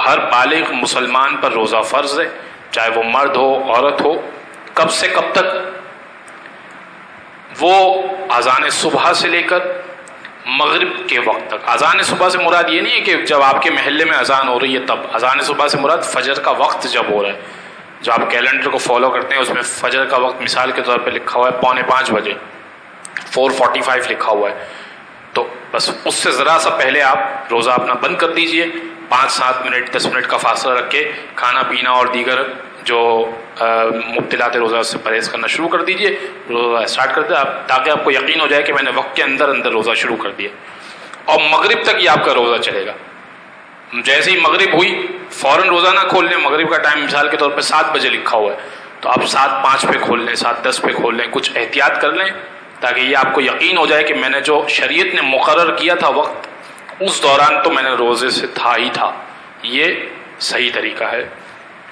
ہر بالغ مسلمان پر روزہ فرض ہے، چاہے وہ مرد ہو عورت ہو۔ کب سے کب تک؟ وہ اذان صبح سے لے کر مغرب کے وقت تک۔ اذان صبح سے مراد یہ نہیں ہے کہ جب آپ کے محلے میں اذان ہو رہی ہے تب، اذان صبح سے مراد فجر کا وقت جب ہو رہا ہے۔ جو آپ کیلنڈر کو فالو کرتے ہیں اس میں فجر کا وقت مثال کے طور پہ لکھا ہوا ہے 4:45 بجے، 4:45 لکھا ہوا ہے، تو بس اس سے ذرا سا پہلے آپ روزہ اپنا بند کر دیجئے، 5-7 منٹ 10 منٹ کا فاصلہ رکھ کے کھانا پینا اور دیگر جو مبتلات روزہ اس سے پرہیز کرنا شروع کر دیجئے، روزہ اسٹارٹ کر دیں آپ، تاکہ آپ کو یقین ہو جائے کہ میں نے وقت کے اندر اندر روزہ شروع کر دیا، اور مغرب تک یہ آپ کا روزہ چلے گا۔ جیسے ہی مغرب ہوئی فوراً روزہ نہ کھول لیں، مغرب کا ٹائم مثال کے طور پہ 7 بجے لکھا ہوا ہے تو آپ 7:05 پہ کھول لیں، 7:10 پہ کھول لیں، کچھ احتیاط کر لیں تاکہ یہ آپ کو یقین ہو جائے کہ میں نے جو شریعت نے مقرر کیا تھا وقت، اس دوران تو میں نے روزے سے تھا ہی تھا۔ یہ صحیح طریقہ ہے۔